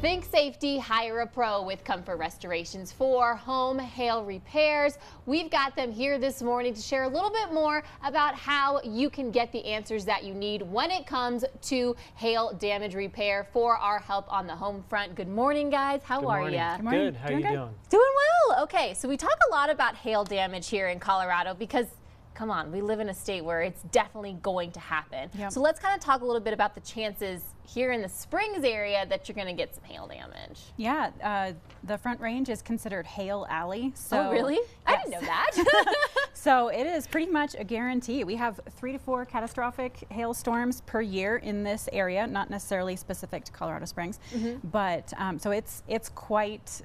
Think safety, hire a pro with Comfort Restorations for home hail repairs. We've got them here this morning to share a little bit more about how you can get the answers that you need when it comes to hail damage repair for our help on the home front. Good morning, guys. How are you? Good. How are you doing? Doing well. Okay, so we talk a lot about hail damage here in Colorado because come on, we live in a state where it's definitely going to happen. Yep. So let's kind of talk a little bit about the chances here in the Springs area that you're going to get some hail damage. Yeah, the Front Range is considered hail alley. So, oh, really? Yes. I didn't know that. So it is pretty much a guarantee. We have 3 to 4 catastrophic hailstorms per year in this area, not necessarily specific to Colorado Springs, but so it's quite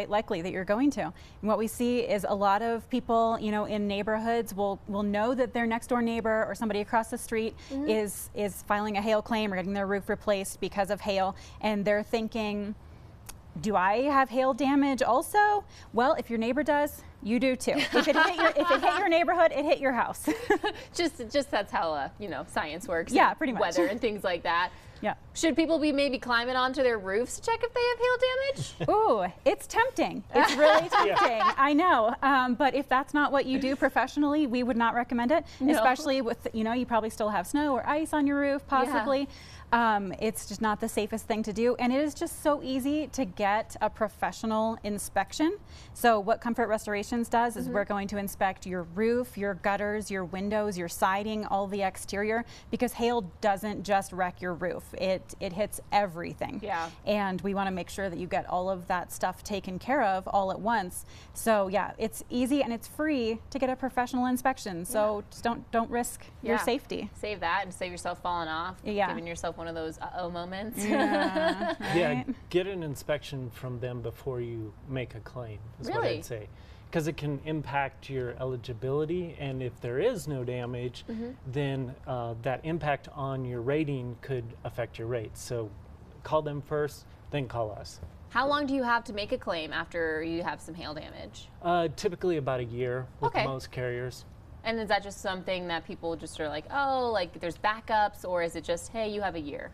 likely that you're going to. And what we see is a lot of people, you know, in neighborhoods will know that their next door neighbor or somebody across the street is filing a hail claim or getting their roof replaced because of hail, and they're thinking, do I have hail damage also? Well, if your neighbor does, you do too. If it hit your neighborhood, it hit your house. just that's how you know, science works. Yeah, pretty much. Weather and things like that. Yeah. Should people be maybe climbing onto their roofs to check if they have hail damage? Ooh, it's tempting. It's really tempting. I know. But if that's not what you do professionally, we would not recommend it. No. Especially with, you know, you probably still have snow or ice on your roof, possibly. Yeah. It's just not the safest thing to do, and it is just so easy to get a professional inspection. So what Comfort Restorations does is we're going to inspect your roof, your gutters, your windows, your siding, all the exterior, because hail doesn't just wreck your roof. It hits everything. Yeah. And we want to make sure that you get all of that stuff taken care of all at once. So yeah, it's easy and it's free to get a professional inspection. So just don't risk your safety. Save that and save yourself falling off. Yeah. Giving yourself one of those uh-oh moments. Yeah, right? Yeah, get an inspection from them before you make a claim, is what I'd say. Because it can impact your eligibility, and if there is no damage, then that impact on your rating could affect your rates. So call them first, then call us. How long do you have to make a claim after you have some hail damage? Typically about a year with most carriers. And is that just something that people just are like, oh, like there's backups, or is it just, hey, you have a year?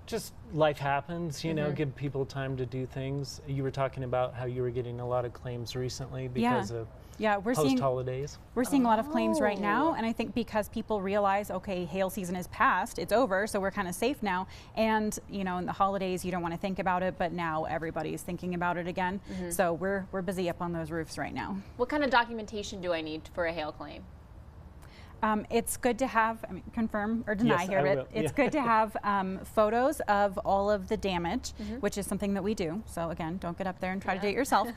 Just life happens, you know, give people time to do things. You were talking about how you were getting a lot of claims recently because of post-holidays. We're seeing a lot of claims right now, and I think because people realize, okay, hail season is past, it's over, so we're kind of safe now. And, you know, in the holidays, you don't want to think about it, but now everybody's thinking about it again. So we're busy up on those roofs right now. What kind of documentation do I need for a hail claim? It's good to have, I mean, confirm or deny here, but it's good to have photos of all of the damage, which is something that we do. So again, don't get up there and try to do it yourself.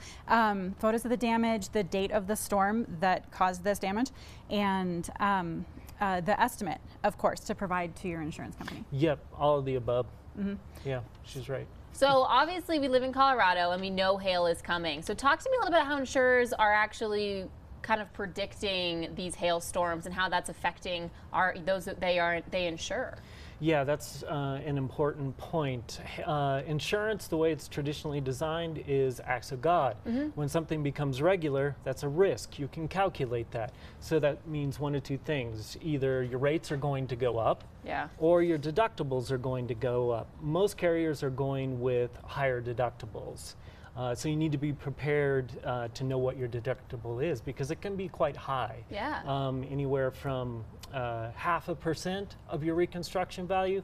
Photos of the damage, the date of the storm that caused this damage, and the estimate, of course, to provide to your insurance company. Yep, all of the above. Yeah, she's right. So obviously we live in Colorado and we know hail is coming. So talk to me a little bit about how insurers are actually kind of predicting these hailstorms and how that's affecting those that they insure. Yeah, that's an important point. Insurance, the way it's traditionally designed, is acts of God. When something becomes regular, that's a risk. You can calculate that. So that means one of two things. Either your rates are going to go up, or your deductibles are going to go up. Most carriers are going with higher deductibles. So you need to be prepared to know what your deductible is, because it can be quite high. Yeah. Anywhere from 0.5% of your reconstruction value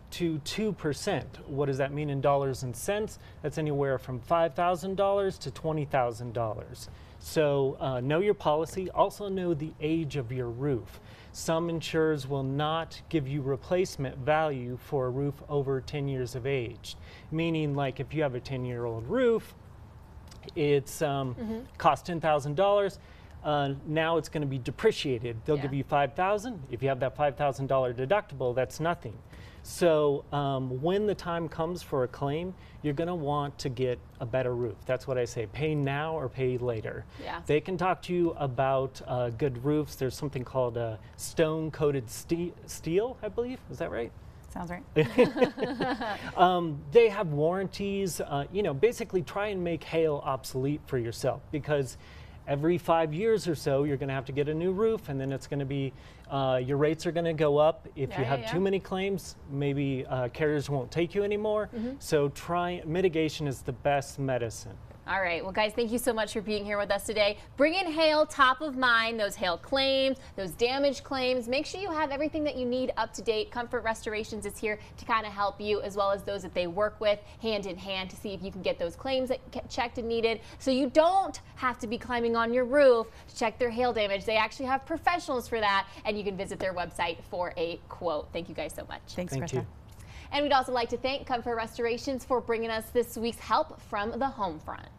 to 2%. What does that mean in dollars and cents? That's anywhere from $5,000 to $20,000. So know your policy. Also know the age of your roof. Some insurers will not give you replacement value for a roof over 10 years of age. Meaning, like, if you have a 10-year-old roof, it's cost $10,000. Now it's going to be depreciated. They'll give you $5,000. If you have that $5,000 deductible, that's nothing. So when the time comes for a claim, you're going to want to get a better roof. That's what I say. Pay now or pay later. Yeah. They can talk to you about good roofs. There's something called stone-coated steel, I believe. Is that right? Sounds right. They have warranties. You know, basically try and make hail obsolete for yourself, because every 5 years or so, you're going to have to get a new roof, and then it's going to be, your rates are going to go up. If you have too many claims, maybe carriers won't take you anymore. So mitigation is the best medicine. All right, well guys, thank you so much for being here with us today. Bringing hail top of mind, those hail claims, those damage claims. Make sure you have everything that you need up to date. Comfort Restorations is here to kind of help you, as well as those that they work with hand in hand to see if you can get those claims that get checked and needed, so you don't have to be climbing on your roof to check their hail damage. They actually have professionals for that, and you can visit their website for a quote. Thank you guys so much. Thanks, Thank Krista. you. And we'd also like to thank Comfort Restorations for bringing us this week's help from the Homefront.